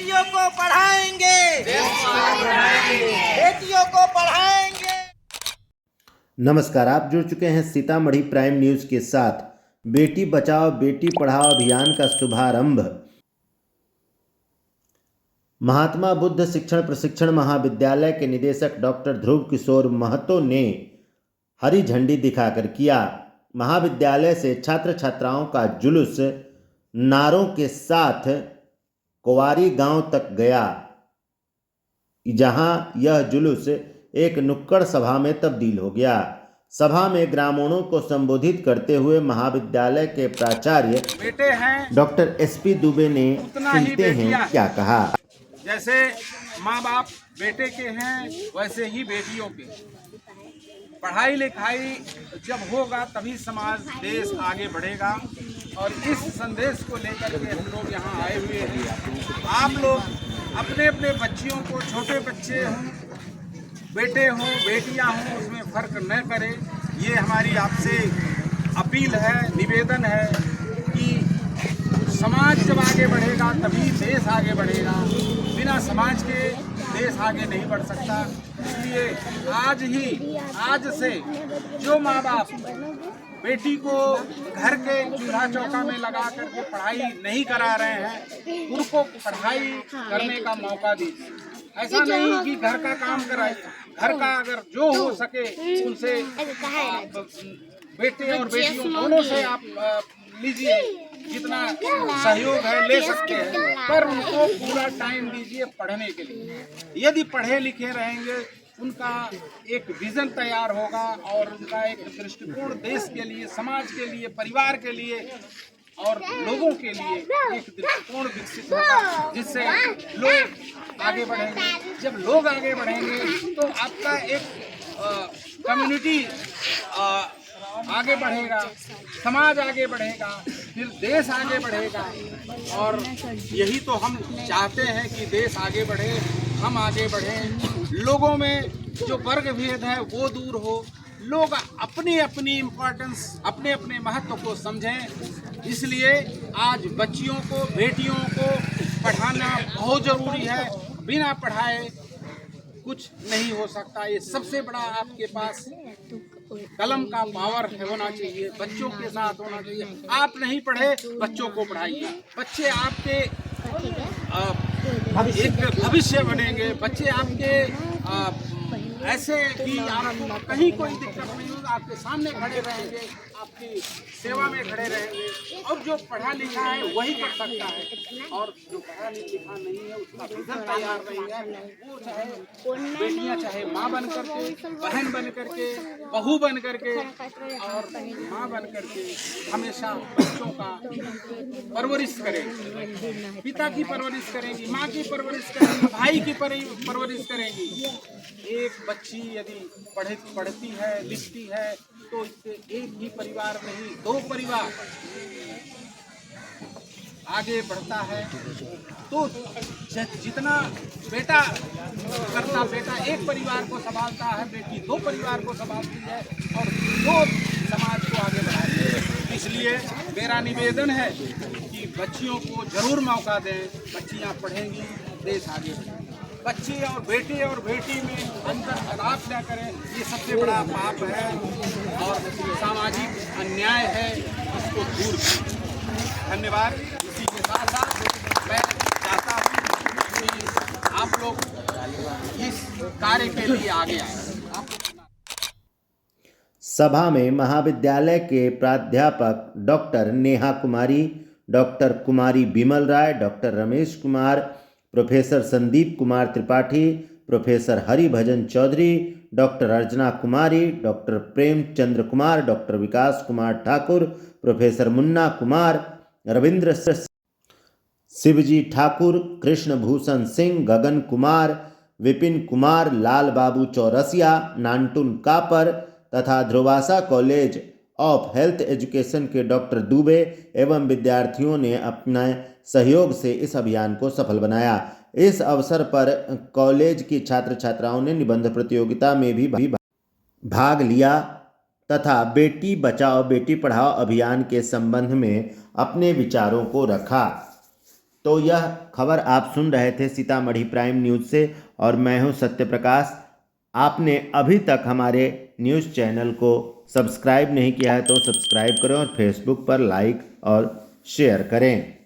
बेटियों को पढ़ाएंगे, बेटियों को पढ़ाएंगे। नमस्कार, आप जुड़ चुके हैं सीतामढ़ी प्राइम न्यूज के साथ। बेटी बचाओ बेटी पढ़ाओ अभियान का शुभारंभ महात्मा बुद्ध शिक्षण प्रशिक्षण महाविद्यालय के निदेशक डॉक्टर ध्रुव किशोर महतो ने हरी झंडी दिखाकर किया। महाविद्यालय से छात्र छात्राओं का जुलूस नारों के साथ कुंवारी गांव तक गया, जहां यह जुलूस एक नुक्कड़ सभा में तब्दील हो गया। सभा में ग्रामीणों को संबोधित करते हुए महाविद्यालय के प्राचार्य बेटे हैं डॉक्टर एसपी दुबे ने सुनते हैं क्या कहा। जैसे माँ बाप बेटे के हैं वैसे ही बेटियों के। पढ़ाई लिखाई जब होगा तभी समाज देश आगे बढ़ेगा, और इस संदेश को लेकर के हम लोग यहाँ आए हुए हैं। आप लोग अपने अपने बच्चियों को, छोटे बच्चे हों, बेटे हों, बेटियां हों, उसमें फर्क न करें। ये हमारी आपसे अपील है, निवेदन है कि समाज जब आगे बढ़ेगा तभी देश आगे बढ़ेगा। बिना समाज के देश आगे नहीं बढ़ सकता। इसलिए आज से जो माँ बाप बेटी को घर के चूल्हा चौका में लगा करके पढ़ाई नहीं करा रहे हैं, उनको पढ़ाई करने का मौका दीजिए। ऐसा नहीं कि घर का काम कराइए, घर का अगर जो हो सके उनसे बेटे और बेटियों दोनों से आप लीजिए, जितना सहयोग है ले सकते हैं, पर उनको पूरा टाइम दीजिए पढ़ने के लिए। यदि पढ़े लिखे रहेंगे, उनका एक विजन तैयार होगा और उनका एक दृष्टिकोण देश के लिए, समाज के लिए, परिवार के लिए और लोगों के लिए एक दृष्टिकोण विकसित होगा, जिससे लोग आगे बढ़ेंगे। जब लोग आगे बढ़ेंगे तो आपका एक कम्युनिटी आगे बढ़ेगा, समाज आगे बढ़ेगा, फिर देश आगे बढ़ेगा। और यही तो हम चाहते हैं कि देश आगे बढ़े, हम आगे बढ़ें, लोगों में जो वर्ग भेद है वो दूर हो, लोग अपनी अपनी इम्पोर्टेंस, अपने अपने महत्व को समझें। इसलिए आज बच्चियों को, बेटियों को पढ़ाना बहुत ज़रूरी है। बिना पढ़ाए कुछ नहीं हो सकता। ये सबसे बड़ा आपके पास कलम का पावर होना चाहिए, बच्चों के साथ होना चाहिए। आप नहीं पढ़े, बच्चों को पढ़ाइए। बच्चे आपके एक भविष्य बनेंगे। बच्चे आपके ऐसे कि आप कहीं कोई दिक्कत नहीं होगा, आपके सामने खड़े रहेंगे, आपकी सेवा में खड़े रहेंगे। और जो पढ़ा लिखा है वही कर सकता है, और जो पढ़ा लिखा नहीं है उसका विजन तैयार नहीं है, वो चाहे बेटियां, चाहे माँ बन करके, बहन बन करके, बहू बन करके और माँ बन करके हमेशा बच्चों का परवरिश करेंगी। पिता की परवरिश करेंगी, माँ की परवरिश करेंगी, भाई की परवरिश करेंगी। एक बच्ची यदि पढ़ती है, लिखती है, तो इससे एक ही परिवार नहीं, दो परिवार आगे बढ़ता है। तो जितना बेटा करता, बेटा एक परिवार को संभालता है, बेटी दो परिवार को संभालती है और दो समाज को आगे बढ़ाती है। इसलिए मेरा निवेदन है कि बच्चियों को जरूर मौका दें। बच्चियां पढ़ेंगी, देश आगे बढ़ेगा। बच्ची और बेटी में अंतर खराब न करें, ये सबसे बड़ा पाप है और सामाजिक अन्याय है, इसको दूर करें। धन्यवाद। इसी के साथ साथ मैं चाहता हूँ कि आप लोग इस कार्य के लिए आगे आए। सभा में महाविद्यालय के प्राध्यापक doctor Neha Kumari, doctor Kumari Bimal Rai, doctor Ramesh Kumar, professor Sandeep Kumar Tripathi, professor Haribhajan Chaudhary, doctor Archana Kumari, doctor Premchandra Kumar, doctor Vikas Kumar Thakur, professor Munna Kumar, Ravindra Shivji Thakur, Krishna Bhushan Singh, Gagan Kumar, Vipin Kumar, Lal Babu Chaurasia, नानटुन कापर तथा ध्रुवासा कॉलेज ऑफ हेल्थ एजुकेशन के डॉक्टर दुबे एवं विद्यार्थियों ने अपने सहयोग से इस अभियान को सफल बनाया। इस अवसर पर कॉलेज की छात्र छात्राओं ने निबंध प्रतियोगिता में भी भाग लिया तथा बेटी बचाओ बेटी पढ़ाओ अभियान के संबंध में अपने विचारों को रखा। तो यह खबर आप सुन रहे थे सीतामढ़ी प्राइम न्यूज़ से और मैं हूं सत्य प्रकाश। आपने अभी तक हमारे न्यूज़ चैनल को सब्सक्राइब नहीं किया है तो सब्सक्राइब करें और फेसबुक पर लाइक और शेयर करें।